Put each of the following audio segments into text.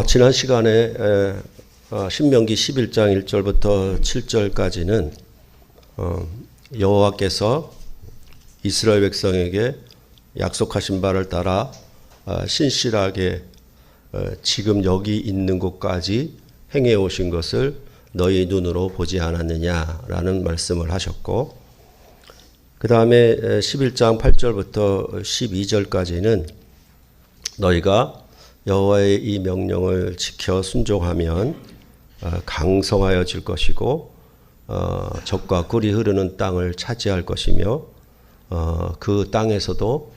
지난 시간에 신명기 11장 1절부터 7절까지는 여호와께서 이스라엘 백성에게 약속하신 바를 따라 신실하게 지금 여기 있는 곳까지 행해 오신 것을 너희 눈으로 보지 않았느냐라는 말씀을 하셨고, 그 다음에 11장 8절부터 12절까지는 너희가 여호와의 이 명령을 지켜 순종하면 강성하여질 것이고 적과 꿀이 흐르는 땅을 차지할 것이며 그 땅에서도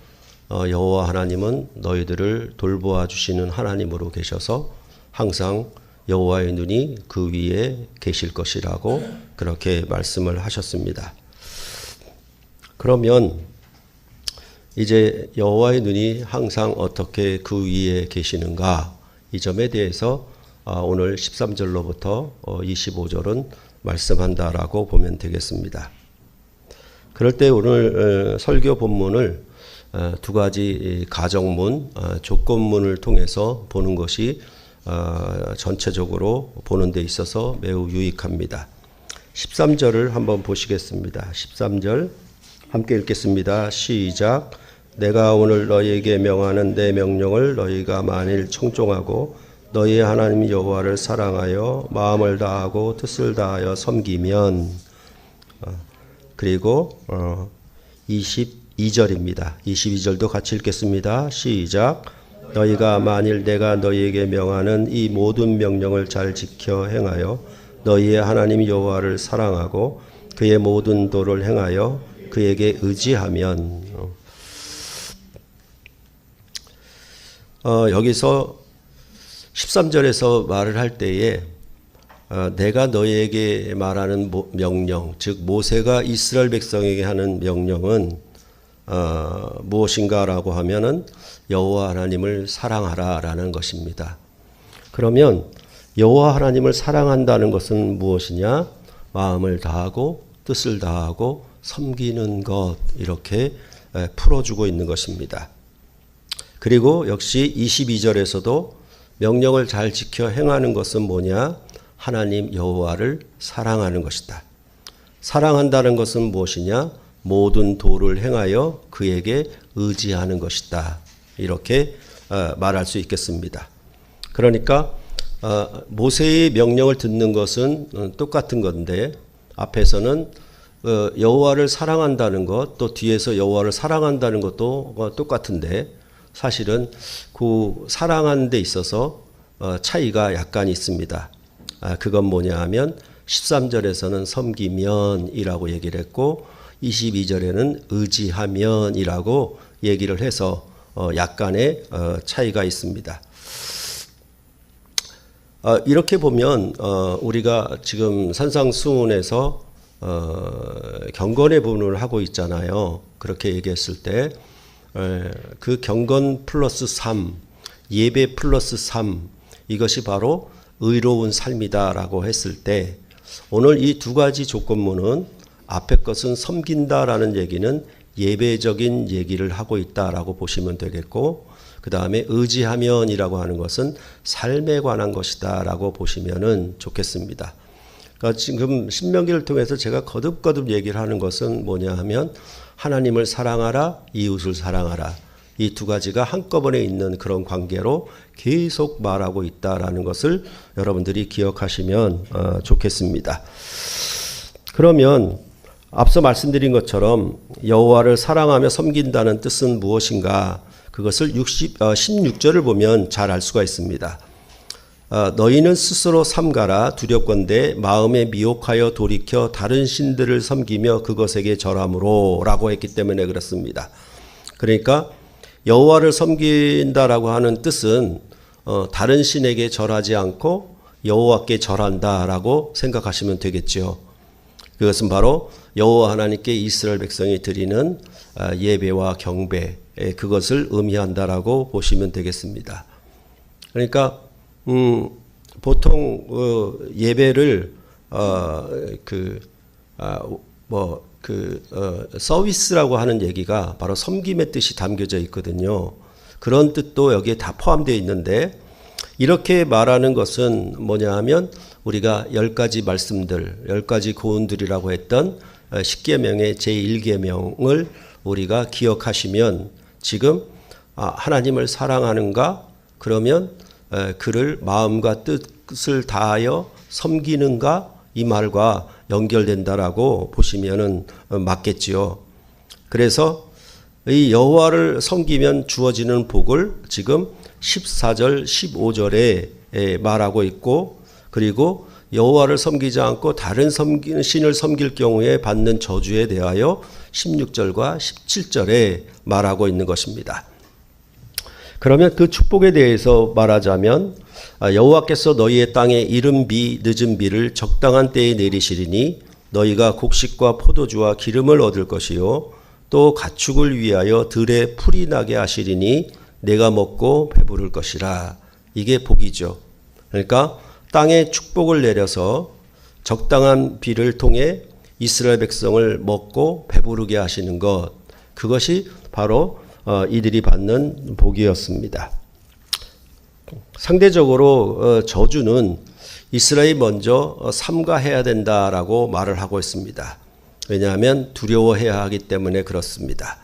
여호와 하나님은 너희들을 돌보아 주시는 하나님으로 계셔서 항상 여호와의 눈이 그 위에 계실 것이라고 그렇게 말씀을 하셨습니다. 그러면 이제 여호와의 눈이 항상 어떻게 그 위에 계시는가, 이 점에 대해서 오늘 13절로부터 25절은 말씀한다라고 보면 되겠습니다. 그럴 때 오늘 설교 본문을 두 가지 가정문, 조건문을 통해서 보는 것이 전체적으로 보는 데 있어서 매우 유익합니다. 13절을 한번 보시겠습니다. 13절 함께 읽겠습니다. 시작. 내가 오늘 너희에게 명하는 내 명령을 너희가 만일 청종하고 너희의 하나님 여호와를 사랑하여 마음을 다하고 뜻을 다하여 섬기면, 그리고 22절입니다. 22절도 같이 읽겠습니다. 시작. 너희가 만일 내가 너희에게 명하는 이 모든 명령을 잘 지켜 행하여 너희의 하나님 여호와를 사랑하고 그의 모든 도를 행하여 그에게 의지하면, 여기서 13절에서 말을 할 때에 내가 너희에게 말하는 명령, 즉 모세가 이스라엘 백성에게 하는 명령은 무엇인가라고 하면은 여호와 하나님을 사랑하라라는 것입니다. 그러면 여호와 하나님을 사랑한다는 것은 무엇이냐? 마음을 다하고 뜻을 다하고 섬기는 것, 이렇게 풀어주고 있는 것입니다. 그리고 역시 22절에서도 명령을 잘 지켜 행하는 것은 뭐냐? 하나님 여호와를 사랑하는 것이다. 사랑한다는 것은 무엇이냐? 모든 도를 행하여 그에게 의지하는 것이다. 이렇게 말할 수 있겠습니다. 그러니까 모세의 명령을 듣는 것은 똑같은 건데, 앞에서는 여호와를 사랑한다는 것, 또 뒤에서 여호와를 사랑한다는 것도 똑같은데, 사실은 그 사랑하는 데 있어서 차이가 약간 있습니다. 그건 뭐냐 하면 13절에서는 섬기면이라고 얘기를 했고 22절에는 의지하면이라고 얘기를 해서 약간의 차이가 있습니다. 이렇게 보면 우리가 지금 산상수훈에서 경건의 부분을 하고 있잖아요. 그렇게 얘기했을 때 그 경건 플러스 3, 예배 플러스 3, 이것이 바로 의로운 삶이다라고 했을 때, 오늘 이 두 가지 조건문은 앞에 것은 섬긴다라는 얘기는 예배적인 얘기를 하고 있다라고 보시면 되겠고, 그 다음에 의지하면이라고 하는 것은 삶에 관한 것이다라고 보시면은 좋겠습니다. 그러니까 지금 신명기를 통해서 제가 거듭거듭 얘기를 하는 것은 뭐냐 하면 하나님을 사랑하라, 이웃을 사랑하라, 이 두 가지가 한꺼번에 있는 그런 관계로 계속 말하고 있다라는 것을 여러분들이 기억하시면 좋겠습니다. 그러면 앞서 말씀드린 것처럼 여호와를 사랑하며 섬긴다는 뜻은 무엇인가? 그것을 16절을 보면 잘 알 수가 있습니다. 너희는 스스로 삼가라. 두렵건대 마음에 미혹하여 돌이켜 다른 신들을 섬기며 그것에게 절함으로 라고 했기 때문에 그렇습니다. 그러니까 여호와를 섬긴다라고 하는 뜻은 다른 신에게 절하지 않고 여호와께 절한다라고 생각하시면 되겠죠. 그것은 바로 여호와 하나님께 이스라엘 백성이 드리는 예배와 경배, 그것을 의미한다라고 보시면 되겠습니다. 그러니까 보통 예배를 서비스라고 하는 얘기가 바로 섬김의 뜻이 담겨져 있거든요. 그런 뜻도 여기에 다 포함되어 있는데, 이렇게 말하는 것은 뭐냐 하면 우리가 10가지 말씀들, 10가지 고운들이라고 했던 10계명의 제1계명을 우리가 기억하시면 지금 하나님을 사랑하는가? 그러면 그를 마음과 뜻을 다하여 섬기는가? 이 말과 연결된다라고 보시면은 맞겠지요. 그래서 이 여호와를 섬기면 주어지는 복을 지금 14절, 15절에 말하고 있고, 그리고 여호와를 섬기지 않고 다른 신을 섬길 경우에 받는 저주에 대하여 16절과 17절에 말하고 있는 것입니다. 그러면 그 축복에 대해서 말하자면 여호와께서 너희의 땅에 이른 비 늦은 비를 적당한 때에 내리시리니 너희가 곡식과 포도주와 기름을 얻을 것이요 또 가축을 위하여 들에 풀이 나게 하시리니 내가 먹고 배부를 것이라. 이게 복이죠. 그러니까 땅에 축복을 내려서 적당한 비를 통해 이스라엘 백성을 먹고 배부르게 하시는 것, 그것이 바로 이들이 받는 복이었습니다. 상대적으로 저주는 이스라엘이 먼저 삼가해야 된다라고 말을 하고 있습니다. 왜냐하면 두려워해야 하기 때문에 그렇습니다.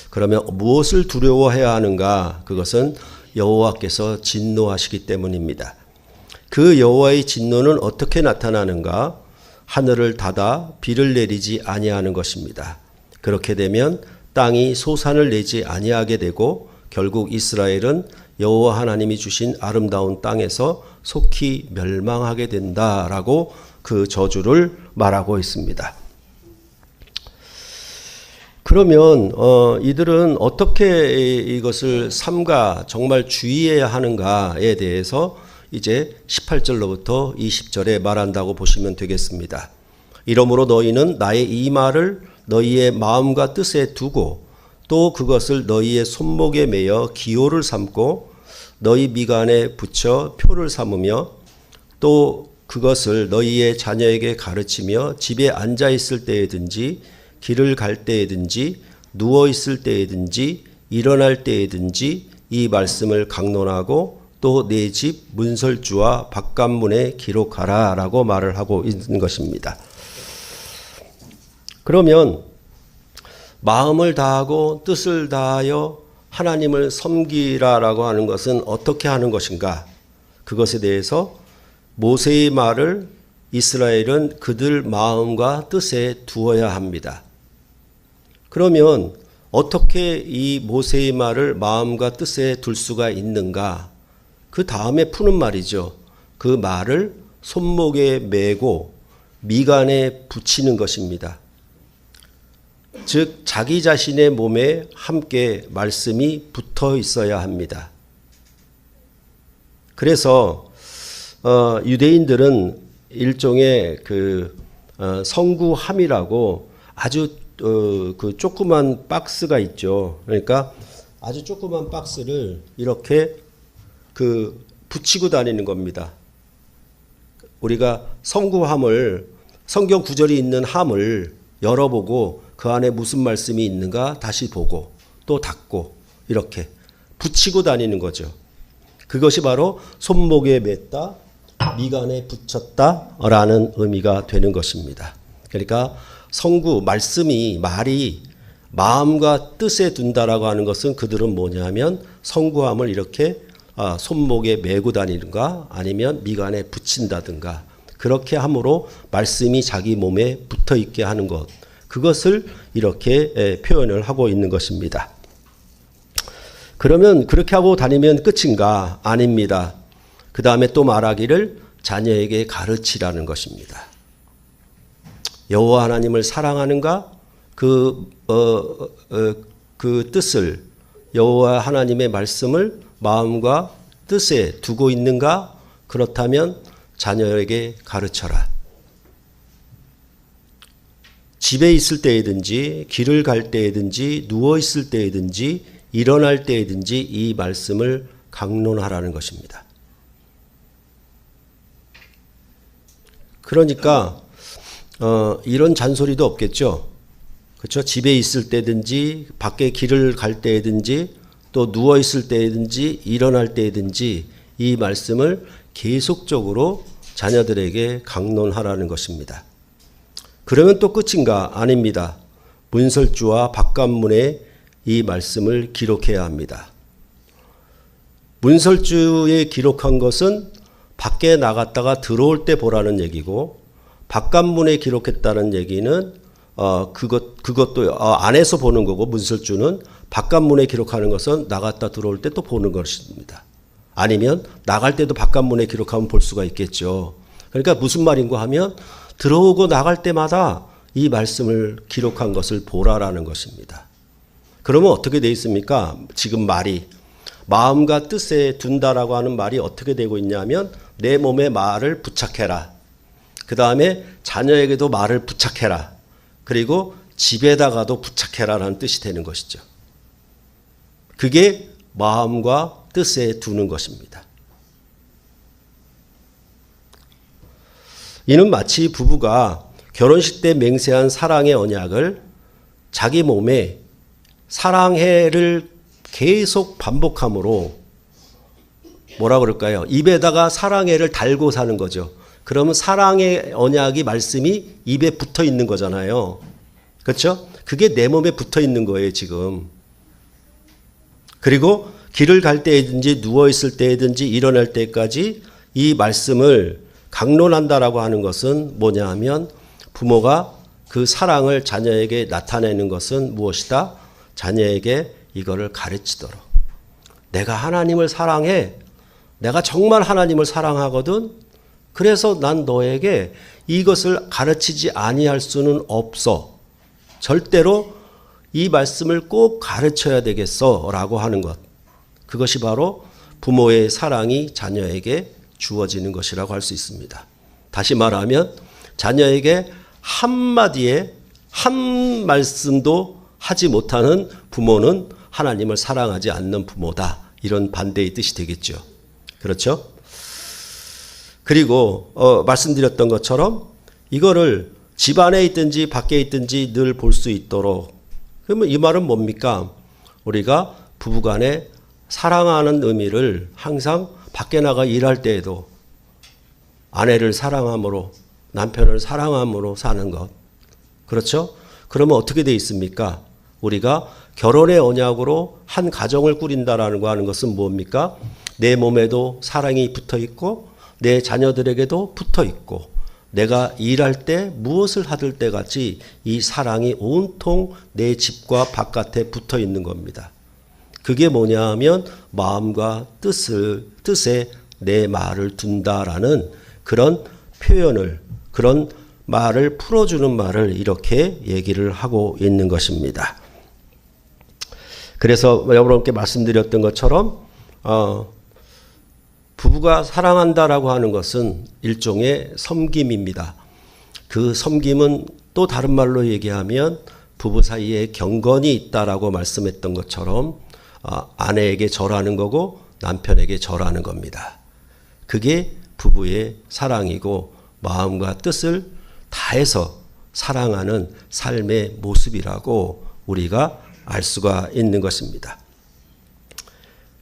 그러면 무엇을 두려워해야 하는가? 그것은 여호와께서 진노하시기 때문입니다. 그 여호와의 진노는 어떻게 나타나는가? 하늘을 닫아 비를 내리지 아니하는 것입니다. 그렇게 되면 땅이 소산을 내지 아니하게 되고 결국 이스라엘은 여호와 하나님이 주신 아름다운 땅에서 속히 멸망하게 된다라고 그 저주를 말하고 있습니다. 그러면 이들은 어떻게 이것을 삼가 정말 주의해야 하는가에 대해서 이제 18절로부터 20절에 말한다고 보시면 되겠습니다. 이러므로 너희는 나의 이 말을 너희의 마음과 뜻에 두고 또 그것을 너희의 손목에 매어 기호를 삼고 너희 미간에 붙여 표를 삼으며 또 그것을 너희의 자녀에게 가르치며 집에 앉아 있을 때에든지 길을 갈 때에든지 누워 있을 때에든지 일어날 때에든지 이 말씀을 강론하고 또 내 집 문설주와 바깥문에 기록하라 라고 말을 하고 있는 것입니다. 그러면 마음을 다하고 뜻을 다하여 하나님을 섬기라라고 하는 것은 어떻게 하는 것인가? 그것에 대해서 모세의 말을 이스라엘은 그들 마음과 뜻에 두어야 합니다. 그러면 어떻게 이 모세의 말을 마음과 뜻에 둘 수가 있는가? 그 다음에 푸는 말이죠. 그 말을 손목에 메고 미간에 붙이는 것입니다. 즉 자기 자신의 몸에 함께 말씀이 붙어 있어야 합니다. 그래서 유대인들은 일종의 그 성구함이라고 아주 그 조그만 박스가 있죠. 그러니까 아주 조그만 박스를 이렇게 그 붙이고 다니는 겁니다. 우리가 성구함을 성경 구절이 있는 함을 열어보고 그 안에 무슨 말씀이 있는가 다시 보고 또 닫고 이렇게 붙이고 다니는 거죠. 그것이 바로 손목에 맸다, 미간에 붙였다라는 의미가 되는 것입니다. 그러니까 성구, 말이 마음과 뜻에 둔다라고 하는 것은 그들은 뭐냐면 성구함을 이렇게 손목에 메고 다니는가 아니면 미간에 붙인다든가 그렇게 함으로 말씀이 자기 몸에 붙어 있게 하는 것, 그것을 이렇게 표현을 하고 있는 것입니다. 그러면 그렇게 하고 다니면 끝인가? 아닙니다. 그 다음에 또 말하기를 자녀에게 가르치라는 것입니다. 여호와 하나님을 사랑하는가? 그 뜻을, 여호와 하나님의 말씀을 마음과 뜻에 두고 있는가? 그렇다면 자녀에게 가르쳐라. 집에 있을 때이든지 길을 갈 때이든지 누워 있을 때이든지 일어날 때이든지 이 말씀을 강론하라는 것입니다. 그러니까 이런 잔소리도 없겠죠. 그렇죠? 집에 있을 때든지 밖에 길을 갈 때든지 또 누워 있을 때든지 일어날 때든지 이 말씀을 계속적으로 자녀들에게 강론하라는 것입니다. 그러면 또 끝인가? 아닙니다. 문설주와 바깥문에 이 말씀을 기록해야 합니다. 문설주에 기록한 것은 밖에 나갔다가 들어올 때 보라는 얘기고, 바깥문에 기록했다는 얘기는 그것도 안에서 보는 거고, 문설주는 바깥문에 기록하는 것은 나갔다 들어올 때 또 보는 것입니다. 아니면 나갈 때도 바깥문에 기록하면 볼 수가 있겠죠. 그러니까 무슨 말인가 하면 들어오고 나갈 때마다 이 말씀을 기록한 것을 보라라는 것입니다. 그러면 어떻게 되어 있습니까? 지금 말이 마음과 뜻에 둔다라고 하는 말이 어떻게 되고 있냐면 내 몸에 말을 부착해라. 그 다음에 자녀에게도 말을 부착해라. 그리고 집에다가도 부착해라라는 뜻이 되는 것이죠. 그게 마음과 뜻에 두는 것입니다. 이는 마치 부부가 결혼식 때 맹세한 사랑의 언약을 자기 몸에 사랑해를 계속 반복함으로 뭐라 그럴까요? 입에다가 사랑해를 달고 사는 거죠. 그러면 사랑의 언약이 말씀이 입에 붙어 있는 거잖아요. 그렇죠? 그게 내 몸에 붙어 있는 거예요, 지금. 그리고 길을 갈 때든지 누워 있을 때든지 일어날 때까지 이 말씀을 강론한다라고 하는 것은 뭐냐 하면 부모가 그 사랑을 자녀에게 나타내는 것은 무엇이다? 자녀에게 이거를 가르치도록. 내가 하나님을 사랑해. 내가 정말 하나님을 사랑하거든. 그래서 난 너에게 이것을 가르치지 아니할 수는 없어. 절대로 이 말씀을 꼭 가르쳐야 되겠어 라고 하는 것. 그것이 바로 부모의 사랑이 자녀에게 주어지는 것이라고 할 수 있습니다. 다시 말하면 자녀에게 한마디에 한 말씀도 하지 못하는 부모는 하나님을 사랑하지 않는 부모다. 이런 반대의 뜻이 되겠죠. 그렇죠? 그리고 말씀드렸던 것처럼 이거를 집 안에 있든지 밖에 있든지 늘 볼 수 있도록. 그러면 이 말은 뭡니까? 우리가 부부간에 사랑하는 의미를 항상 밖에 나가 일할 때에도 아내를 사랑함으로 남편을 사랑함으로 사는 것. 그렇죠? 그러면 어떻게 돼 있습니까? 우리가 결혼의 언약으로 한 가정을 꾸린다라는 거 하는 것은 뭡니까? 내 몸에도 사랑이 붙어 있고 내 자녀들에게도 붙어 있고 내가 일할 때 무엇을 하들 때 같이 이 사랑이 온통 내 집과 바깥에 붙어 있는 겁니다. 그게 뭐냐 하면 마음과 뜻에 내 말을 둔다라는 그런 표현을, 그런 말을 풀어주는 말을 이렇게 얘기를 하고 있는 것입니다. 그래서 여러분께 말씀드렸던 것처럼 부부가 사랑한다라고 하는 것은 일종의 섬김입니다. 그 섬김은 또 다른 말로 얘기하면 부부 사이에 경건이 있다라고 말씀했던 것처럼 아내에게 절하는 거고 남편에게 절하는 겁니다. 그게 부부의 사랑이고 마음과 뜻을 다해서 사랑하는 삶의 모습이라고 우리가 알 수가 있는 것입니다.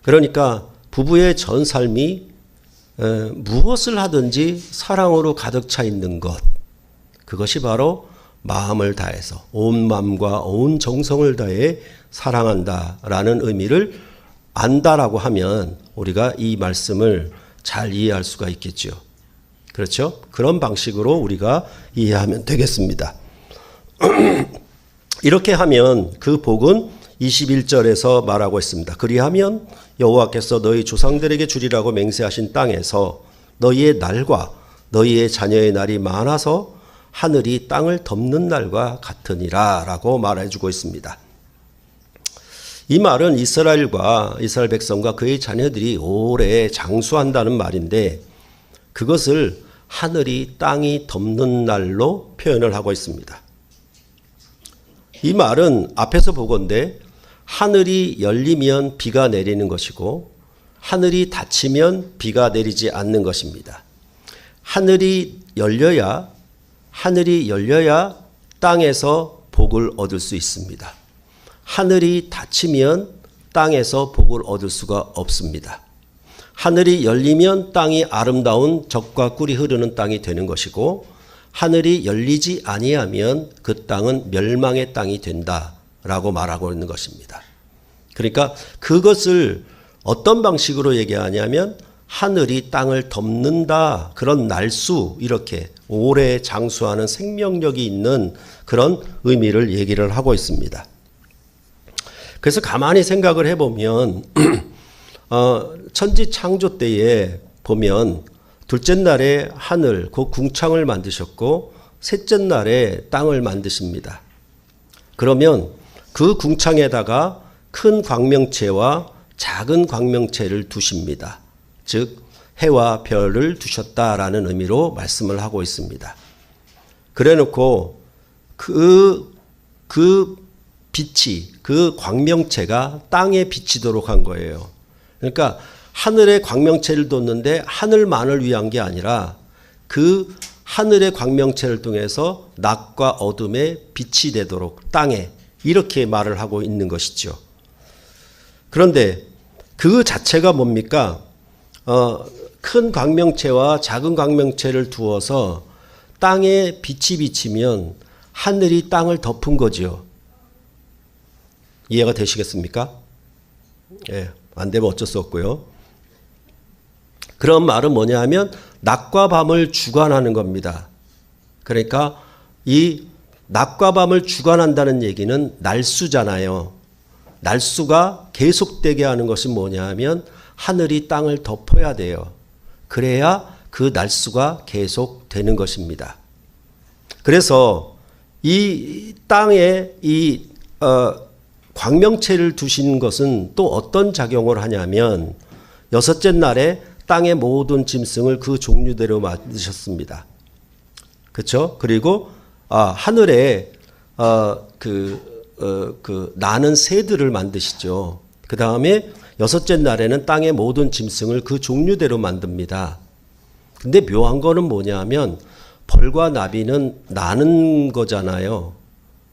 그러니까 부부의 전 삶이 무엇을 하든지 사랑으로 가득 차 있는 것, 그것이 바로 마음을 다해서 온 마음과 온 정성을 다해 사랑한다라는 의미를 안다라고 하면 우리가 이 말씀을 잘 이해할 수가 있겠죠. 그렇죠? 그런 방식으로 우리가 이해하면 되겠습니다. 이렇게 하면 그 복은 21절에서 말하고 있습니다. 그리하면 여호와께서 너희 조상들에게 주리라고 맹세하신 땅에서 너희의 날과 너희의 자녀의 날이 많아서 하늘이 땅을 덮는 날과 같으니라 라고 말해주고 있습니다. 이 말은 이스라엘 백성과 그의 자녀들이 오래 장수한다는 말인데 그것을 하늘이 땅이 덮는 날로 표현을 하고 있습니다. 이 말은 앞에서 보건대 하늘이 열리면 비가 내리는 것이고 하늘이 닫히면 비가 내리지 않는 것입니다. 하늘이 열려야 땅에서 복을 얻을 수 있습니다. 하늘이 닫히면 땅에서 복을 얻을 수가 없습니다. 하늘이 열리면 땅이 아름다운 젖과 꿀이 흐르는 땅이 되는 것이고 하늘이 열리지 아니하면 그 땅은 멸망의 땅이 된다라고 말하고 있는 것입니다. 그러니까 그것을 어떤 방식으로 얘기하냐면 하늘이 땅을 덮는다, 그런 날수, 이렇게 오래 장수하는 생명력이 있는 그런 의미를 얘기를 하고 있습니다. 그래서 가만히 생각을 해보면 천지 창조 때에 보면 둘째 날에 하늘, 그 궁창을 만드셨고 셋째 날에 땅을 만드십니다. 그러면 그 궁창에다가 큰 광명체와 작은 광명체를 두십니다. 즉 해와 별을 두셨다라는 의미로 말씀을 하고 있습니다. 그래놓고 그 빛이, 그 광명체가 땅에 비치도록 한 거예요. 그러니까 하늘의 광명체를 뒀는데 하늘만을 위한 게 아니라 그 하늘의 광명체를 통해서 낮과 어둠의 빛이 되도록 땅에, 이렇게 말을 하고 있는 것이죠. 그런데 그 자체가 뭡니까? 큰 광명체와 작은 광명체를 두어서 땅에 빛이 비치면 하늘이 땅을 덮은 거죠. 이해가 되시겠습니까? 예, 안 되면 어쩔 수 없고요. 그런 말은 뭐냐 하면 낮과 밤을 주관하는 겁니다. 그러니까 이 낮과 밤을 주관한다는 얘기는 날수잖아요. 날수가 계속되게 하는 것은 뭐냐 하면 하늘이 땅을 덮어야 돼요. 그래야 그 날수가 계속 되는 것입니다. 그래서 이 땅에 이 광명체를 두신 것은 또 어떤 작용을 하냐면 여섯째 날에 땅의 모든 짐승을 그 종류대로 만드셨습니다. 그렇죠? 그리고 하늘에 나는 새들을 만드시죠. 그 다음에 여섯째 날에는 땅의 모든 짐승을 그 종류대로 만듭니다. 근데 묘한 거는 뭐냐면 벌과 나비는 나는 거잖아요.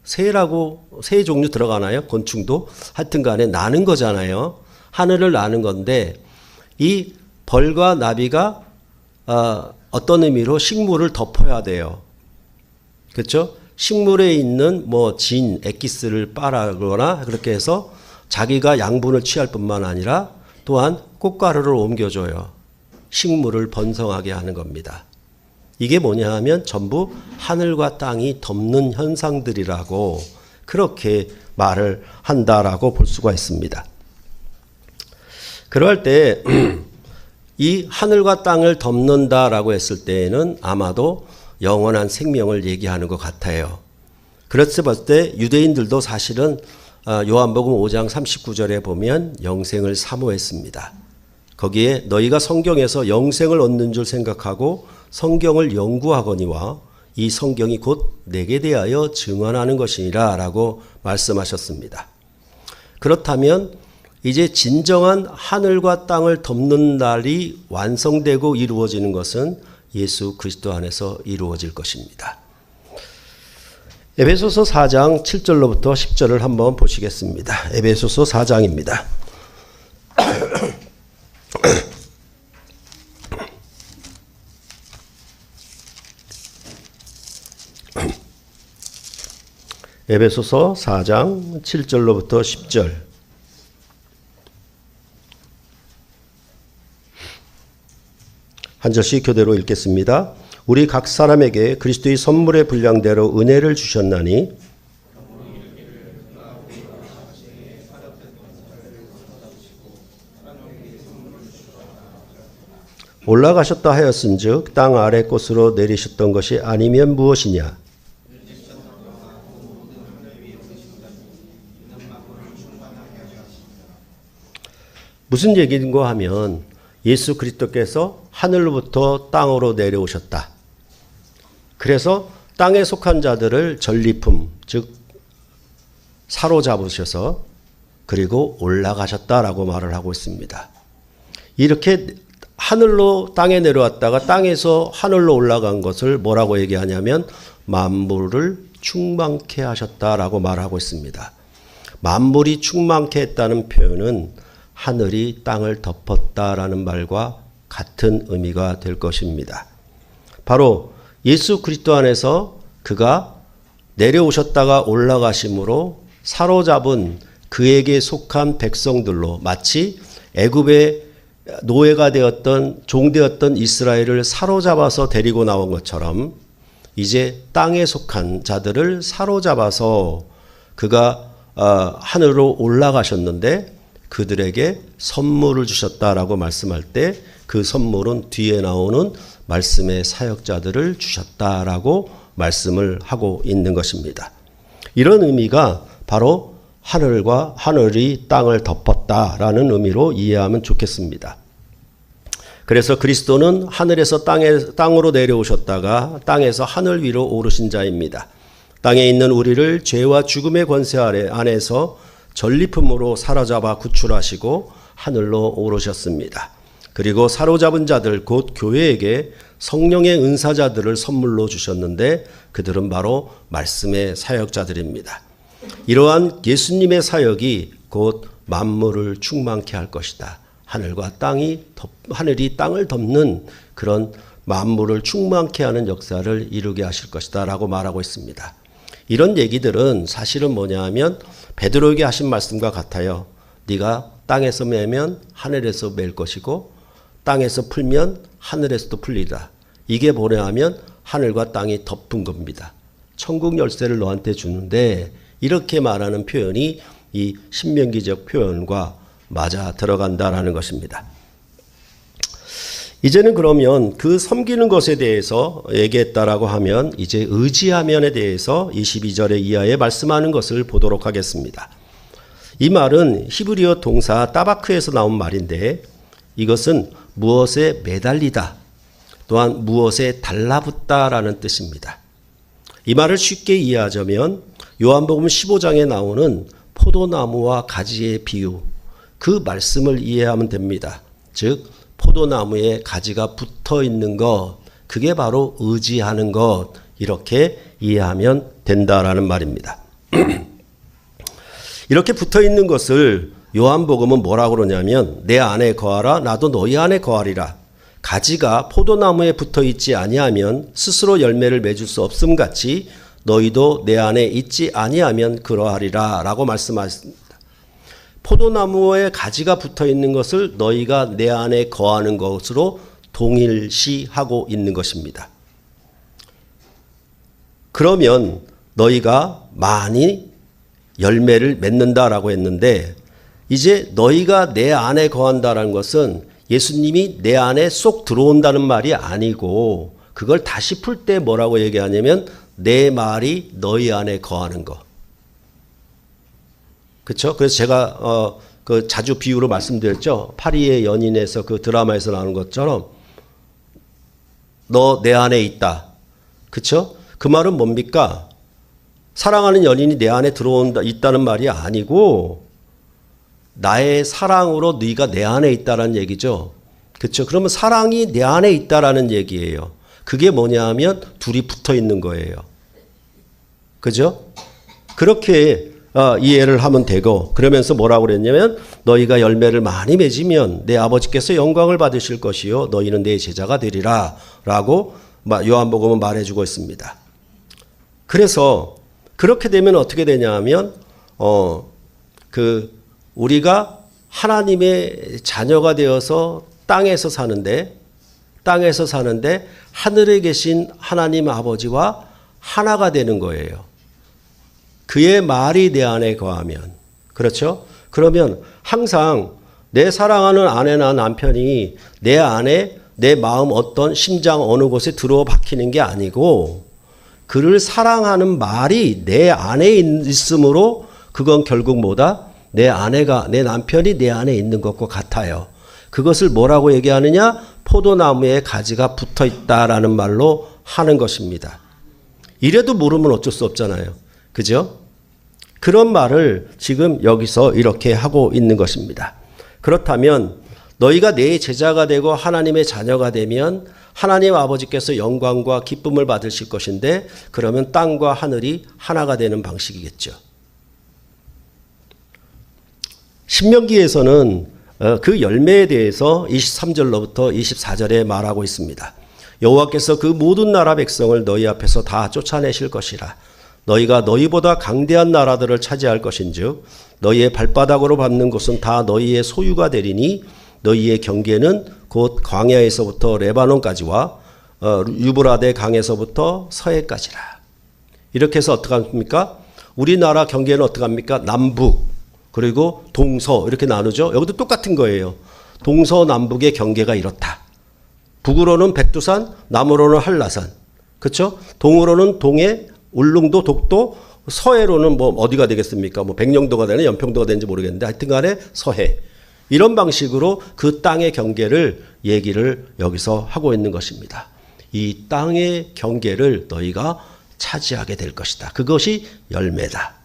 새라고, 새 종류 들어가나요? 곤충도? 하여튼 간에 나는 거잖아요. 하늘을 나는 건데 이 벌과 나비가 어떤 의미로 식물을 덮어야 돼요. 그렇죠? 식물에 있는 진, 엑기스를 빨아거나 그렇게 해서 자기가 양분을 취할 뿐만 아니라 또한 꽃가루를 옮겨줘요. 식물을 번성하게 하는 겁니다. 이게 뭐냐 하면 전부 하늘과 땅이 덮는 현상들이라고 그렇게 말을 한다라고 볼 수가 있습니다. 그럴 때 이 하늘과 땅을 덮는다라고 했을 때에는 아마도 영원한 생명을 얘기하는 것 같아요. 그랬을 때 유대인들도 사실은 요한복음 5장 39절에 보면 영생을 사모했습니다. 거기에 너희가 성경에서 영생을 얻는 줄 생각하고 성경을 연구하거니와 이 성경이 곧 내게 대하여 증언하는 것이니라 라고 말씀하셨습니다. 그렇다면 이제 진정한 하늘과 땅을 덮는 날이 완성되고 이루어지는 것은 예수 그리스도 안에서 이루어질 것입니다. 에베소서 4장 7절로부터 10절을 한번 보시겠습니다. 에베소서 4장입니다. 에베소서 4장 7절로부터 10절. 한 절씩 교대로 읽겠습니다. 우리 각 사람에게 그리스도의 선물의 분량대로 은혜를 주셨나니 올라가셨다 하였은즉 땅 아래 곳으로 내리셨던 것이 아니면 무엇이냐? 무슨 얘기인가 하면 예수 그리스도께서 하늘로부터 땅으로 내려오셨다. 그래서 땅에 속한 자들을 전리품, 즉 사로잡으셔서 그리고 올라가셨다라고 말을 하고 있습니다. 이렇게 하늘로 땅에 내려왔다가 땅에서 하늘로 올라간 것을 뭐라고 얘기하냐면 만물을 충만케 하셨다라고 말하고 있습니다. 만물이 충만케 했다는 표현은 하늘이 땅을 덮었다라는 말과 같은 의미가 될 것입니다. 바로 예수 그리스도 안에서 그가 내려오셨다가 올라가심으로 사로잡은 그에게 속한 백성들로 마치 애굽의 노예가 되었던 종되었던 이스라엘을 사로잡아서 데리고 나온 것처럼 이제 땅에 속한 자들을 사로잡아서 그가 하늘로 올라가셨는데 그들에게 선물을 주셨다라고 말씀할 때 그 선물은 뒤에 나오는 말씀의 사역자들을 주셨다라고 말씀을 하고 있는 것입니다. 이런 의미가 바로 하늘이 땅을 덮었다라는 의미로 이해하면 좋겠습니다. 그래서 그리스도는 하늘에서 땅으로 내려오셨다가 땅에서 하늘 위로 오르신 자입니다. 땅에 있는 우리를 죄와 죽음의 권세 안에서 전리품으로 사로잡아 구출하시고 하늘로 오르셨습니다. 그리고 사로잡은 자들 곧 교회에게 성령의 은사자들을 선물로 주셨는데 그들은 바로 말씀의 사역자들입니다. 이러한 예수님의 사역이 곧 만물을 충만케 할 것이다. 하늘이 땅을 덮는 그런 만물을 충만케 하는 역사를 이루게 하실 것이다 라고 말하고 있습니다. 이런 얘기들은 사실은 뭐냐 하면 베드로에게 하신 말씀과 같아요. 네가 땅에서 매면 하늘에서 맬 것이고 땅에서 풀면 하늘에서도 풀리다. 이게 뭐냐 하면 하늘과 땅이 덮은 겁니다. 천국 열쇠를 너한테 주는데 이렇게 말하는 표현이 이 신명기적 표현과 맞아 들어간다라는 것입니다. 이제는 그러면 그 섬기는 것에 대해서 얘기했다라고 하면 이제 의지하면에 대해서 22절의 이하에 말씀하는 것을 보도록 하겠습니다. 이 말은 히브리어 동사 따바크에서 나온 말인데 이것은 무엇에 매달리다 또한 무엇에 달라붙다라는 뜻입니다. 이 말을 쉽게 이해하자면 요한복음 15장에 나오는 포도나무와 가지의 비유 그 말씀을 이해하면 됩니다. 즉 포도나무에 가지가 붙어 있는 것 그게 바로 의지하는 것 이렇게 이해하면 된다라는 말입니다. 이렇게 붙어 있는 것을 요한복음은 뭐라고 그러냐면 내 안에 거하라 나도 너희 안에 거하리라. 가지가 포도나무에 붙어 있지 아니하면 스스로 열매를 맺을 수 없음 같이 너희도 내 안에 있지 아니하면 그러하리라 라고 말씀하십니다. 포도나무에 가지가 붙어 있는 것을 너희가 내 안에 거하는 것으로 동일시하고 있는 것입니다. 그러면 너희가 많이 열매를 맺는다라고 했는데 이제 너희가 내 안에 거한다라는 것은 예수님이 내 안에 쏙 들어온다는 말이 아니고 그걸 다시 풀 때 뭐라고 얘기하냐면 내 말이 너희 안에 거하는 것. 그렇죠? 그래서 제가 그 자주 비유로 말씀드렸죠. 파리의 연인에서 그 드라마에서 나오는 것처럼 너 내 안에 있다. 그렇죠? 그 말은 뭡니까? 사랑하는 연인이 내 안에 있다는 말이 아니고 나의 사랑으로 네가 내 안에 있다라는 얘기죠. 그렇죠? 그러면 사랑이 내 안에 있다라는 얘기예요. 그게 뭐냐 하면 둘이 붙어 있는 거예요. 그죠? 그렇게 이해를 하면 되고 그러면서 뭐라고 그랬냐면 너희가 열매를 많이 맺으면 내 아버지께서 영광을 받으실 것이요 너희는 내 제자가 되리라 라고 요한복음은 말해주고 있습니다. 그래서 그렇게 되면 어떻게 되냐 하면 우리가 하나님의 자녀가 되어서 땅에서 사는데 하늘에 계신 하나님 아버지와 하나가 되는 거예요. 그의 말이 내 안에 거하면. 그렇죠? 그러면 항상 내 사랑하는 아내나 남편이 내 안에 내 마음 어떤 심장 어느 곳에 들어와 박히는 게 아니고 그를 사랑하는 말이 내 안에 있으므로 그건 결국 뭐다? 내 남편이 내 안에 있는 것과 같아요. 그것을 뭐라고 얘기하느냐? 포도나무에 가지가 붙어 있다라는 말로 하는 것입니다. 이래도 모르면 어쩔 수 없잖아요. 그죠? 그런 말을 지금 여기서 이렇게 하고 있는 것입니다. 그렇다면 너희가 내 제자가 되고 하나님의 자녀가 되면 하나님 아버지께서 영광과 기쁨을 받으실 것인데 그러면 땅과 하늘이 하나가 되는 방식이겠죠. 신명기에서는 그 열매에 대해서 23절로부터 24절에 말하고 있습니다. 여호와께서 그 모든 나라 백성을 너희 앞에서 다 쫓아내실 것이라. 너희가 너희보다 강대한 나라들을 차지할 것인즉 너희의 발바닥으로 밟는 곳은 다 너희의 소유가 되리니 너희의 경계는 곧 광야에서부터 레바논까지와 유브라데 강에서부터 서해까지라. 이렇게 해서 어떻게 합니까? 우리나라 경계는 어떻게 합니까? 남북 그리고 동서 이렇게 나누죠. 여기도 똑같은 거예요. 동서남북의 경계가 이렇다. 북으로는 백두산, 남으로는 한라산. 그렇죠? 동으로는 동해, 울릉도, 독도, 서해로는 뭐 어디가 되겠습니까? 뭐 백령도가 되나 연평도가 되는지 모르겠는데 하여튼 간에 서해. 이런 방식으로 그 땅의 경계를 얘기를 여기서 하고 있는 것입니다. 이 땅의 경계를 너희가 차지하게 될 것이다. 그것이 열매다.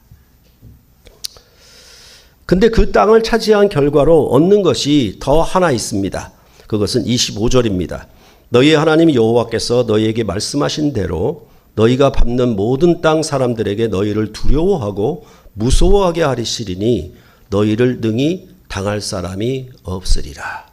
근데 그 땅을 차지한 결과로 얻는 것이 더 하나 있습니다. 그것은 25절입니다. 너희의 하나님 여호와께서 너희에게 말씀하신 대로 너희가 밟는 모든 땅 사람들에게 너희를 두려워하고 무서워하게 하리시리니 너희를 능히 당할 사람이 없으리라.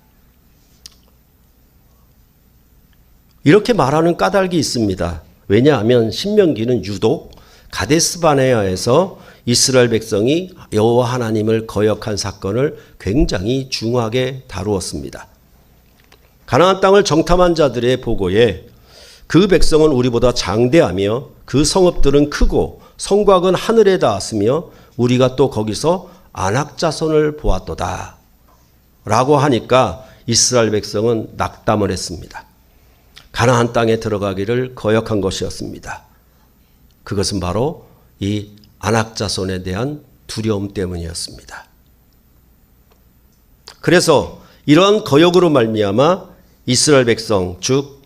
이렇게 말하는 까닭이 있습니다. 왜냐하면 신명기는 유독 가데스바네아에서 이스라엘 백성이 여호와 하나님을 거역한 사건을 굉장히 중하게 다루었습니다. 가나안 땅을 정탐한 자들의 보고에 그 백성은 우리보다 장대하며 그 성읍들은 크고 성곽은 하늘에 닿았으며 우리가 또 거기서 안악자손을 보았도다 라고 하니까 이스라엘 백성은 낙담을 했습니다. 가나안 땅에 들어가기를 거역한 것이었습니다. 그것은 바로 이 안악자손에 대한 두려움 때문이었습니다. 그래서 이러한 거역으로 말미암아 이스라엘 백성 즉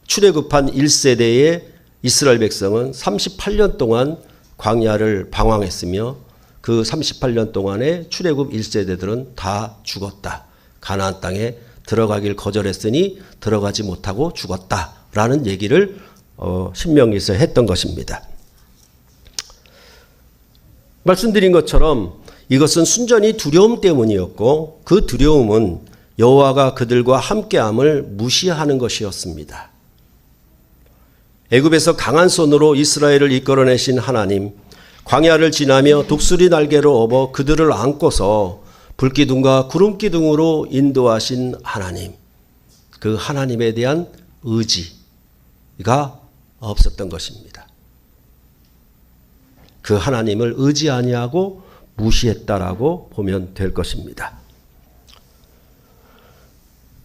출애굽한 1세대의 이스라엘 백성은 38년 동안 광야를 방황했으며 그 38년 동안에 출애굽 1세대들은 다 죽었다. 가나안 땅에 들어가길 거절했으니 들어가지 못하고 죽었다라는 얘기를 신명기에서 했던 것입니다. 말씀드린 것처럼 이것은 순전히 두려움 때문이었고 그 두려움은 여호와가 그들과 함께함을 무시하는 것이었습니다. 애굽에서 강한 손으로 이스라엘을 이끌어내신 하나님, 광야를 지나며 독수리 날개로 업어 그들을 안고서 불기둥과 구름기둥으로 인도하신 하나님, 그 하나님에 대한 의지가 없었던 것입니다. 그 하나님을 의지 아니하고 무시했다라고 보면 될 것입니다.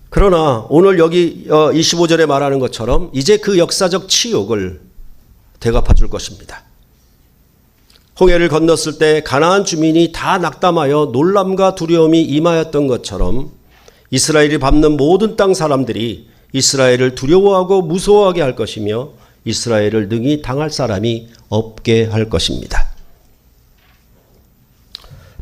그러나 오늘 여기 25절에 말하는 것처럼 이제 그 역사적 치욕을 대갚아 줄 것입니다. 홍해를 건넜을 때 가나안 주민이 다 낙담하여 놀람과 두려움이 임하였던 것처럼 이스라엘이 밟는 모든 땅 사람들이 이스라엘을 두려워하고 무서워하게 할 것이며 이스라엘을 능히 당할 사람이 없게 할 것입니다.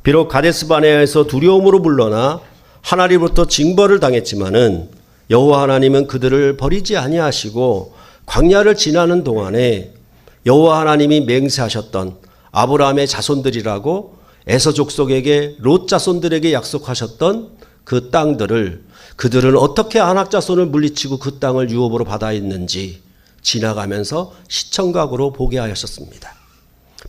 비록 가데스바네아에서 두려움으로 물러나 하나님으로부터 징벌을 당했지만은 여호와 하나님은 그들을 버리지 아니하시고 광야를 지나는 동안에 여호와 하나님이 맹세하셨던 아브라함의 자손들이라고 에서 족속에게 롯 자손들에게 약속하셨던 그 땅들을 그들은 어떻게 안악 자손을 물리치고 그 땅을 유업으로 받아 있는지 지나가면서 시청각으로 보게 하셨습니다.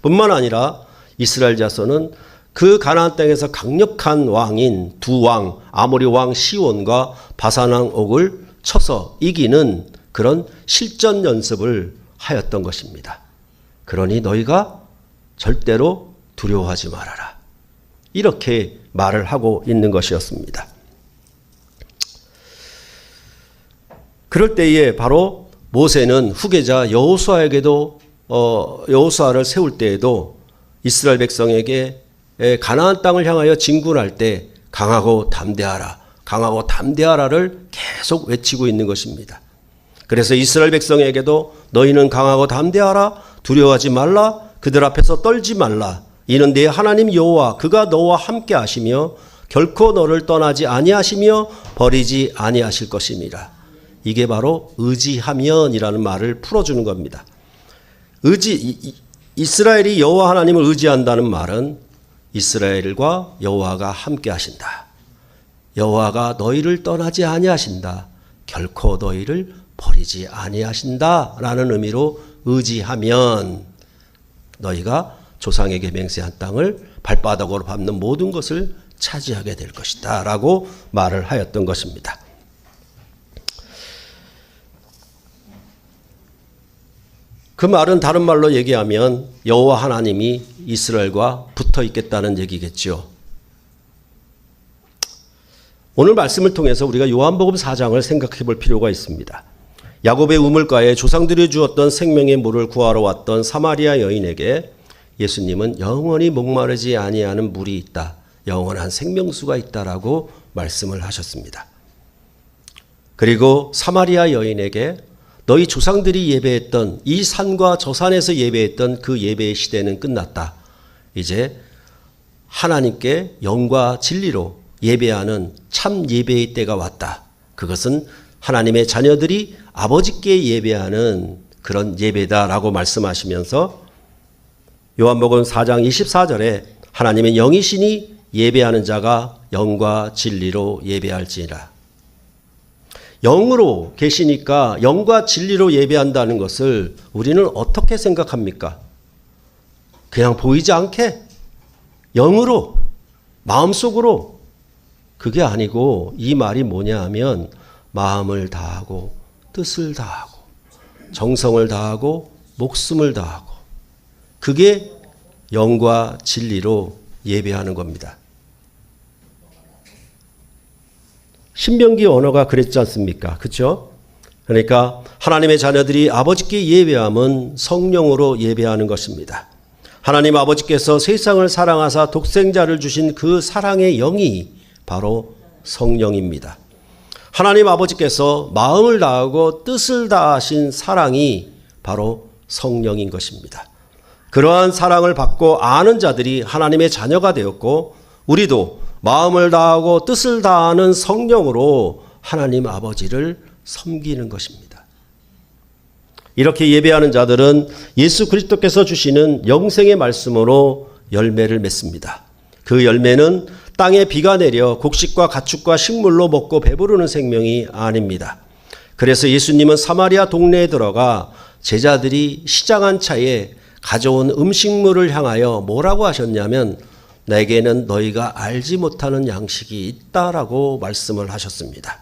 뿐만 아니라 이스라엘 자손은 그 가나안 땅에서 강력한 왕인 두 왕, 아모리 왕 시온과 바산 왕 옥을 쳐서 이기는 그런 실전 연습을 하였던 것입니다. 그러니 너희가 절대로 두려워하지 말아라. 이렇게 말을 하고 있는 것이었습니다. 그럴 때에 바로 모세는 후계자 여호수아에게도 여호수아를 세울 때에도 이스라엘 백성에게 가나안 땅을 향하여 진군할 때 강하고 담대하라, 강하고 담대하라를 계속 외치고 있는 것입니다. 그래서 이스라엘 백성에게도 너희는 강하고 담대하라, 두려워하지 말라, 그들 앞에서 떨지 말라. 이는 네 하나님 여호와 그가 너와 함께 하시며 결코 너를 떠나지 아니하시며 버리지 아니하실 것임이라. 이게 바로 의지하면이라는 말을 풀어주는 겁니다. 이스라엘이 여호와 하나님을 의지한다는 말은 이스라엘과 여호와가 함께 하신다. 여호와가 너희를 떠나지 아니하신다. 결코 너희를 버리지 아니하신다. 라는 의미로 의지하면 너희가 조상에게 맹세한 땅을 발바닥으로 밟는 모든 것을 차지하게 될 것이다. 라고 말을 하였던 것입니다. 그 말은 다른 말로 얘기하면 여호와 하나님이 이스라엘과 붙어 있겠다는 얘기겠죠. 오늘 말씀을 통해서 우리가 요한복음 4장을 생각해 볼 필요가 있습니다. 야곱의 우물가에 조상들이 주었던 생명의 물을 구하러 왔던 사마리아 여인에게 예수님은 영원히 목마르지 아니하는 물이 있다. 영원한 생명수가 있다라고 말씀을 하셨습니다. 그리고 사마리아 여인에게 너희 조상들이 예배했던 이 산과 저 산에서 예배했던 그 예배의 시대는 끝났다. 이제 하나님께 영과 진리로 예배하는 참 예배의 때가 왔다. 그것은 하나님의 자녀들이 아버지께 예배하는 그런 예배다라고 말씀하시면서 요한복음 4장 24절에 하나님의 영이시니 예배하는 자가 영과 진리로 예배할지니라. 영으로 계시니까 영과 진리로 예배한다는 것을 우리는 어떻게 생각합니까? 그냥 보이지 않게 영으로 마음속으로 그게 아니고 이 말이 뭐냐 하면 마음을 다하고 뜻을 다하고 정성을 다하고 목숨을 다하고 그게 영과 진리로 예배하는 겁니다. 신명기 언어가 그랬지 않습니까? 그렇죠? 그러니까 하나님의 자녀들이 아버지께 예배함은 성령으로 예배하는 것입니다. 하나님 아버지께서 세상을 사랑하사 독생자를 주신 그 사랑의 영이 바로 성령입니다. 하나님 아버지께서 마음을 다하고 뜻을 다하신 사랑이 바로 성령인 것입니다. 그러한 사랑을 받고 아는 자들이 하나님의 자녀가 되었고 우리도 마음을 다하고 뜻을 다하는 성령으로 하나님 아버지를 섬기는 것입니다. 이렇게 예배하는 자들은 예수 그리스도께서 주시는 영생의 말씀으로 열매를 맺습니다. 그 열매는 땅에 비가 내려 곡식과 가축과 식물로 먹고 배부르는 생명이 아닙니다. 그래서 예수님은 사마리아 동네에 들어가 제자들이 시장한 차에 가져온 음식물을 향하여 뭐라고 하셨냐면 내게는 너희가 알지 못하는 양식이 있다라고 말씀을 하셨습니다.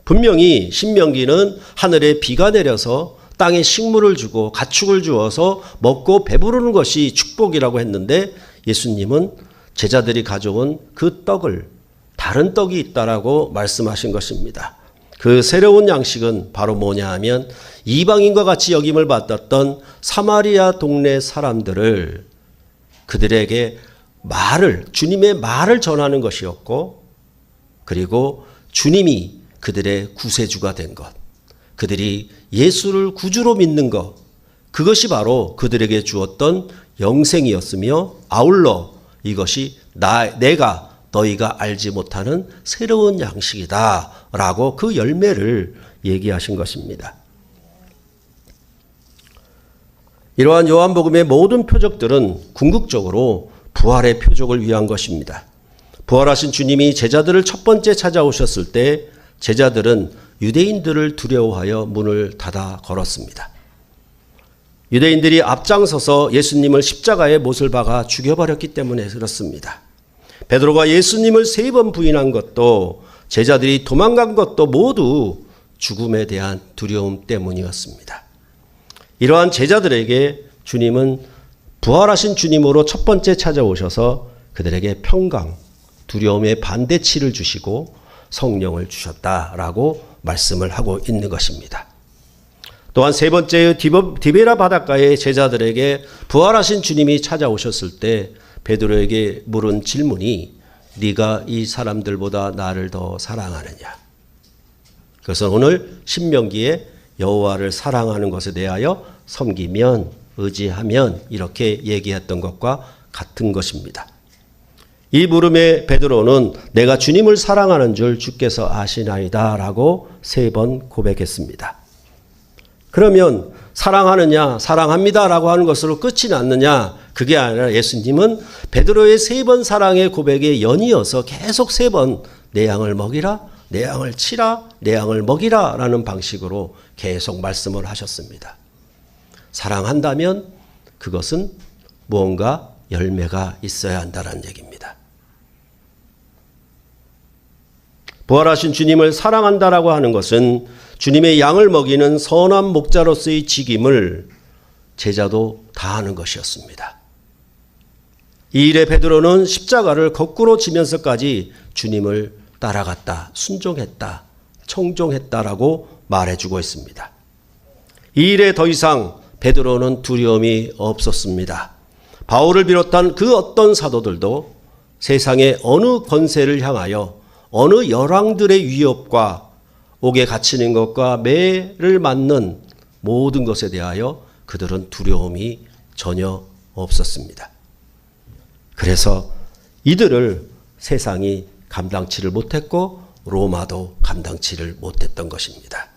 분명히 신명기는 하늘에 비가 내려서 땅에 식물을 주고 가축을 주어서 먹고 배부르는 것이 축복이라고 했는데 예수님은 제자들이 가져온 그 떡을 다른 떡이 있다라고 말씀하신 것입니다. 그 새로운 양식은 바로 뭐냐 하면 이방인과 같이 여김을 받았던 사마리아 동네 사람들을 그들에게 주님의 말을 전하는 것이었고 그리고 주님이 그들의 구세주가 된 것, 그들이 예수를 구주로 믿는 것, 그것이 바로 그들에게 주었던 영생이었으며 아울러 이것이 내가 너희가 알지 못하는 새로운 양식이다 라고 그 열매를 얘기하신 것입니다. 이러한 요한복음의 모든 표적들은 궁극적으로 부활의 표적을 위한 것입니다. 부활하신 주님이 제자들을 첫 번째 찾아오셨을 때 제자들은 유대인들을 두려워하여 문을 닫아 걸었습니다. 유대인들이 앞장서서 예수님을 십자가에 못을 박아 죽여버렸기 때문에 그렇습니다. 베드로가 예수님을 3번 부인한 것도 제자들이 도망간 것도 모두 죽음에 대한 두려움 때문이었습니다. 이러한 제자들에게 주님은 부활하신 주님으로 첫 번째 찾아오셔서 그들에게 평강, 두려움의 반대치를 주시고 성령을 주셨다라고 말씀을 하고 있는 것입니다. 또한 세 번째 디베라 바닷가의 제자들에게 부활하신 주님이 찾아오셨을 때 베드로에게 물은 질문이 네가 이 사람들보다 나를 더 사랑하느냐. 그래서 오늘 신명기에 여호와를 사랑하는 것에 대하여 섬기면 의지하면 이렇게 얘기했던 것과 같은 것입니다. 이 물음에 베드로는 내가 주님을 사랑하는 줄 주께서 아시나이다 라고 3번 고백했습니다. 그러면 사랑하느냐 사랑합니다 라고 하는 것으로 끝이 났느냐, 그게 아니라 예수님은 베드로의 3번 사랑의 고백에 연이어서 계속 3번 내 양을 먹이라, 내 양을 치라, 내 양을 먹이라 라는 방식으로 계속 말씀을 하셨습니다. 사랑한다면 그것은 무언가 열매가 있어야 한다는 얘기입니다. 부활하신 주님을 사랑한다라고 하는 것은 주님의 양을 먹이는 선한 목자로서의 직임을 제자도 다하는 것이었습니다. 이 일에 베드로는 십자가를 거꾸로 지면서까지 주님을 따라갔다, 순종했다, 청종했다라고 말해주고 있습니다. 이 일에 더 이상 베드로는 두려움이 없었습니다. 바울을 비롯한 그 어떤 사도들도 세상의 어느 권세를 향하여 어느 열왕들의 위협과 옥에 갇히는 것과 매를 맞는 모든 것에 대하여 그들은 두려움이 전혀 없었습니다. 그래서 이들을 세상이 감당치를 못했고 로마도 감당치를 못했던 것입니다.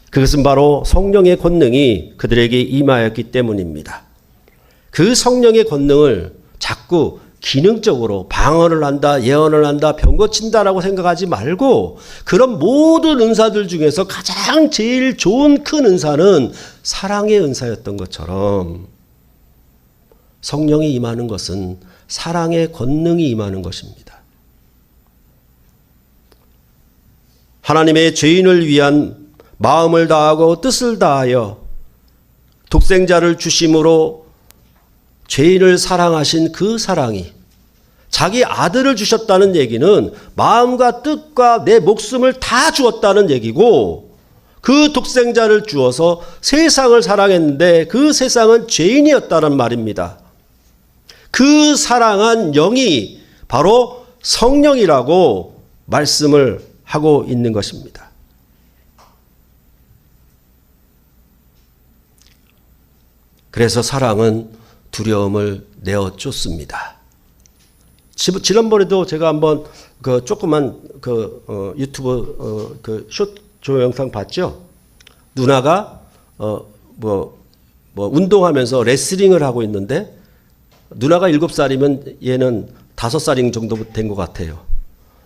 그것은 바로 성령의 권능이 그들에게 임하였기 때문입니다. 그 성령의 권능을 자꾸 기능적으로 방언을 한다, 예언을 한다, 병 고친다라고 생각하지 말고 그런 모든 은사들 중에서 가장 제일 좋은 큰 은사는 사랑의 은사였던 것처럼 성령이 임하는 것은 사랑의 권능이 임하는 것입니다. 하나님의 죄인을 위한 마음을 다하고 뜻을 다하여 독생자를 주심으로 죄인을 사랑하신 그 사랑이 자기 아들을 주셨다는 얘기는 마음과 뜻과 내 목숨을 다 주었다는 얘기고 그 독생자를 주어서 세상을 사랑했는데 그 세상은 죄인이었다는 말입니다. 그 사랑한 영이 바로 성령이라고 말씀을 하고 있는 것입니다. 그래서 사랑은 두려움을 내어 쫓습니다. 지난번에도 제가 한번 그 조그만 유튜브 쇼 영상 봤죠? 누나가 운동하면서 레슬링을 하고 있는데 누나가 7살이면 얘는 5살인 정도 된 것 같아요.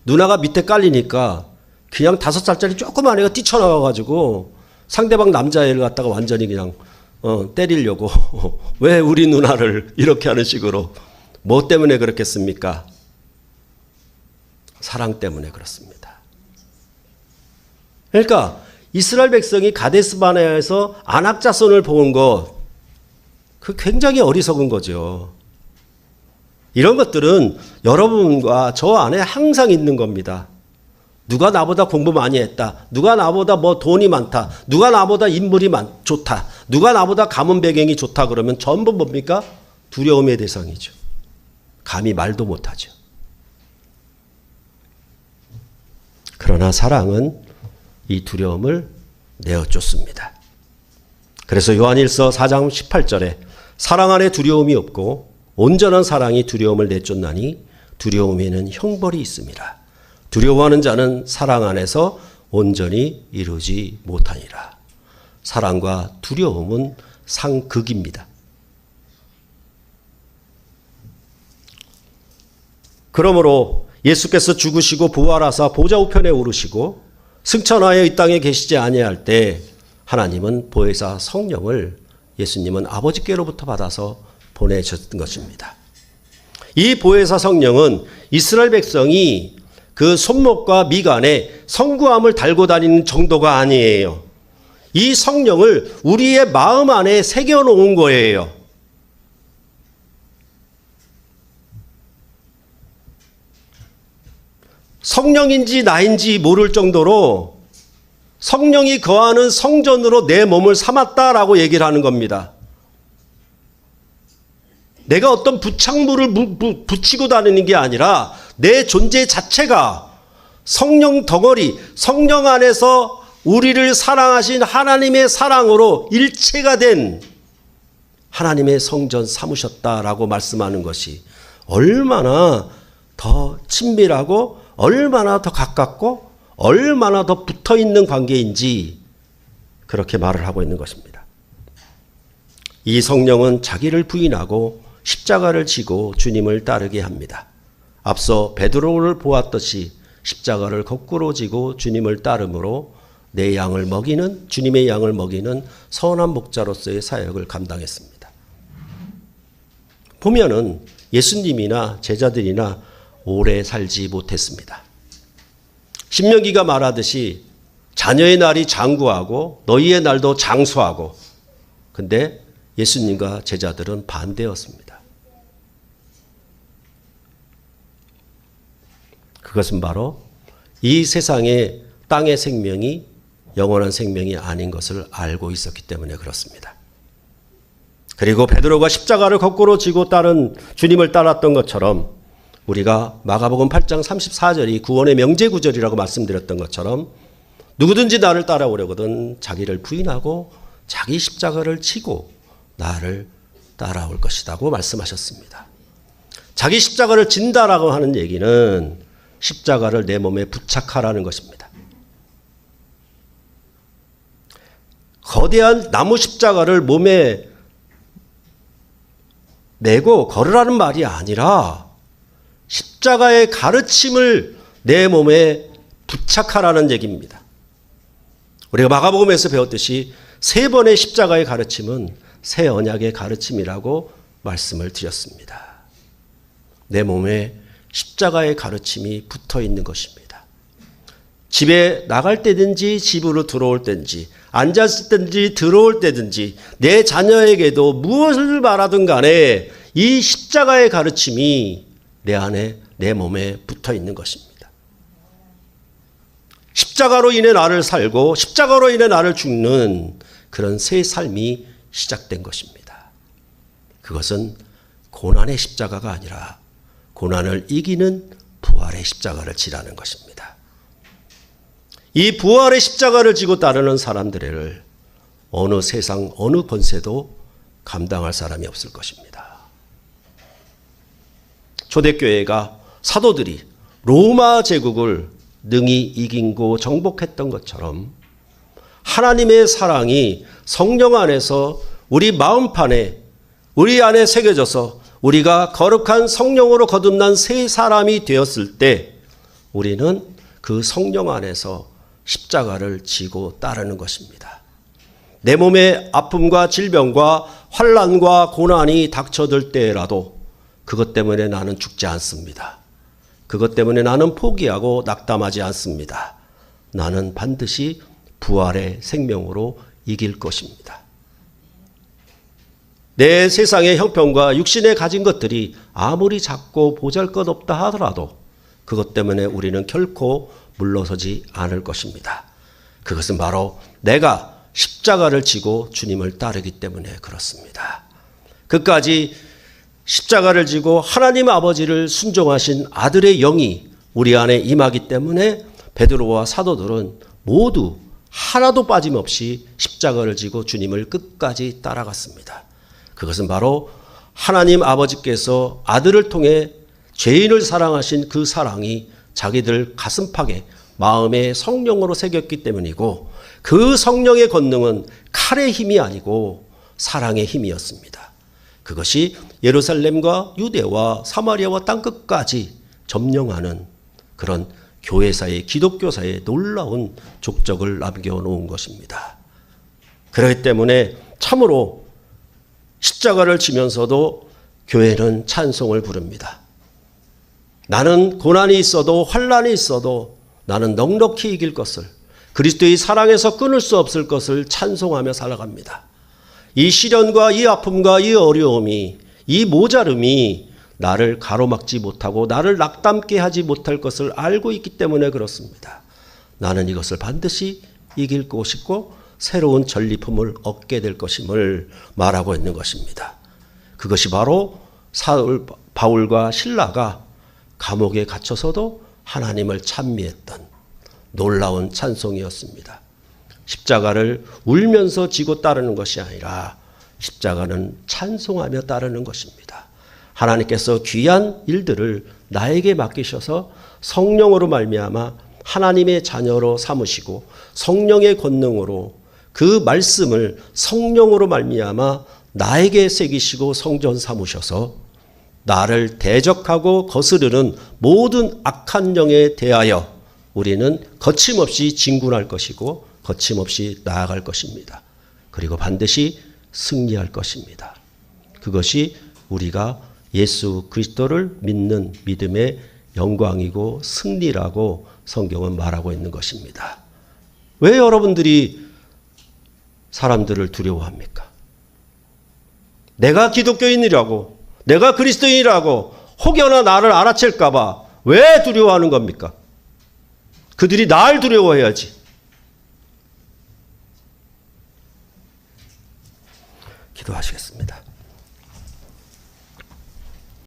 누나가 밑에 깔리니까 그냥 5살짜리 조그만 애가 뛰쳐나와가지고 상대방 남자애를 갖다가 완전히 그냥 때리려고 왜 우리 누나를 이렇게 하는 식으로 뭐 때문에 그렇겠습니까? 사랑 때문에 그렇습니다. 그러니까 이스라엘 백성이 가데스 바네아에서 아낙 자손을 본 것, 그 굉장히 어리석은 거죠. 이런 것들은 여러분과 저 안에 항상 있는 겁니다. 누가 나보다 공부 많이 했다. 누가 나보다 뭐 돈이 많다. 누가 나보다 인물이 좋다. 누가 나보다 가문 배경이 좋다 그러면 전부 뭡니까? 두려움의 대상이죠. 감히 말도 못하죠. 그러나 사랑은 이 두려움을 내어쫓습니다. 그래서 요한일서 4장 18절에 사랑 안에 두려움이 없고 온전한 사랑이 두려움을 내쫓나니 두려움에는 형벌이 있습니다. 두려워하는 자는 사랑 안에서 온전히 이루지 못하니라. 사랑과 두려움은 상극입니다. 그러므로 예수께서 죽으시고 부활하사 보좌 우편에 오르시고 승천하여 이 땅에 계시지 아니할 때 하나님은 보혜사 성령을 예수님은 아버지께로부터 받아서 보내셨던 것입니다. 이 보혜사 성령은 이스라엘 백성이 그 손목과 미간에 성구함을 달고 다니는 정도가 아니에요. 이 성령을 우리의 마음 안에 새겨놓은 거예요. 성령인지 나인지 모를 정도로 성령이 거하는 성전으로 내 몸을 삼았다라고 얘기를 하는 겁니다. 내가 어떤 부착물을 붙이고 다니는 게 아니라 내 존재 자체가 성령 덩어리, 성령 안에서 우리를 사랑하신 하나님의 사랑으로 일체가 된 하나님의 성전 삼으셨다라고 말씀하는 것이 얼마나 더 친밀하고 얼마나 더 가깝고 얼마나 더 붙어있는 관계인지 그렇게 말을 하고 있는 것입니다. 이 성령은 자기를 부인하고 십자가를 지고 주님을 따르게 합니다. 앞서 베드로를 보았듯이 십자가를 거꾸로 지고 주님을 따름으로 내 양을 먹이는, 주님의 양을 먹이는 선한 목자로서의 사역을 감당했습니다. 보면은 예수님이나 제자들이나 오래 살지 못했습니다. 신명기가 말하듯이 자녀의 날이 장구하고 너희의 날도 장수하고, 근데 예수님과 제자들은 반대였습니다. 그것은 바로 이 세상의 땅의 생명이 영원한 생명이 아닌 것을 알고 있었기 때문에 그렇습니다. 그리고 베드로가 십자가를 거꾸로 지고 따른 주님을 따랐던 것처럼 우리가 마가복음 8장 34절이 구원의 명제구절이라고 말씀드렸던 것처럼 누구든지 나를 따라오려거든 자기를 부인하고 자기 십자가를 지고 나를 따라올 것이라고 말씀하셨습니다. 자기 십자가를 진다라고 하는 얘기는 십자가를 내 몸에 부착하라는 것입니다. 거대한 나무 십자가를 몸에 메고 걸으라는 말이 아니라 십자가의 가르침을 내 몸에 부착하라는 얘기입니다. 우리가 마가복음에서 배웠듯이 3번의 십자가의 가르침은 새 언약의 가르침이라고 말씀을 드렸습니다. 내 몸에 십자가의 가르침이 붙어 있는 것입니다. 집에 나갈 때든지 집으로 들어올 때든지 앉았을 때든지 들어올 때든지 내 자녀에게도 무엇을 말하든 간에 이 십자가의 가르침이 내 안에 내 몸에 붙어 있는 것입니다. 십자가로 인해 나를 살고 십자가로 인해 나를 죽는 그런 새 삶이 시작된 것입니다. 그것은 고난의 십자가가 아니라 고난을 이기는 부활의 십자가를 지라는 것입니다. 이 부활의 십자가를 지고 따르는 사람들을 어느 세상 어느 권세도 감당할 사람이 없을 것입니다. 초대교회가 사도들이 로마 제국을 능히 이기고 정복했던 것처럼 하나님의 사랑이 성령 안에서 우리 마음판에 우리 안에 새겨져서 우리가 거룩한 성령으로 거듭난 새 사람이 되었을 때 우리는 그 성령 안에서 십자가를 지고 따르는 것입니다. 내 몸에 아픔과 질병과 환난과 고난이 닥쳐들 때라도 그것 때문에 나는 죽지 않습니다. 그것 때문에 나는 포기하고 낙담하지 않습니다. 나는 반드시 부활의 생명으로 이길 것입니다. 내 세상의 형편과 육신에 가진 것들이 아무리 작고 보잘것없다 하더라도 그것 때문에 우리는 결코 물러서지 않을 것입니다. 그것은 바로 내가 십자가를 지고 주님을 따르기 때문에 그렇습니다. 끝까지 십자가를 지고 하나님 아버지를 순종하신 아들의 영이 우리 안에 임하기 때문에 베드로와 사도들은 모두 하나도 빠짐없이 십자가를 지고 주님을 끝까지 따라갔습니다. 그것은 바로 하나님 아버지께서 아들을 통해 죄인을 사랑하신 그 사랑이 자기들 가슴팍에 마음의 성령으로 새겼기 때문이고 그 성령의 권능은 칼의 힘이 아니고 사랑의 힘이었습니다. 그것이 예루살렘과 유대와 사마리아와 땅끝까지 점령하는 그런 교회사의 기독교사의 놀라운 족적을 남겨놓은 것입니다. 그렇기 때문에 참으로 십자가를 지면서도 교회는 찬송을 부릅니다. 나는 고난이 있어도 환난이 있어도 나는 넉넉히 이길 것을 그리스도의 사랑에서 끊을 수 없을 것을 찬송하며 살아갑니다. 이 시련과 이 아픔과 이 어려움이 이 모자름이 나를 가로막지 못하고 나를 낙담케 하지 못할 것을 알고 있기 때문에 그렇습니다. 나는 이것을 반드시 이길 것이고 새로운 전리품을 얻게 될 것임을 말하고 있는 것입니다. 그것이 바로 바울과 실라가 감옥에 갇혀서도 하나님을 찬미했던 놀라운 찬송이었습니다. 십자가를 울면서 지고 따르는 것이 아니라 십자가는 찬송하며 따르는 것입니다. 하나님께서 귀한 일들을 나에게 맡기셔서 성령으로 말미암아 하나님의 자녀로 삼으시고 성령의 권능으로 그 말씀을 성령으로 말미암아 나에게 새기시고 성전 삼으셔서 나를 대적하고 거스르는 모든 악한 영에 대하여 우리는 거침없이 진군할 것이고 거침없이 나아갈 것입니다. 그리고 반드시 승리할 것입니다. 그것이 우리가 예수 그리스도를 믿는 믿음의 영광이고 승리라고 성경은 말하고 있는 것입니다. 왜 여러분들이 사람들을 두려워합니까? 내가 기독교인이라고, 내가 그리스도인이라고 혹여나 나를 알아챌까 봐 왜 두려워하는 겁니까? 그들이 날 두려워해야지. 기도하시겠습니다.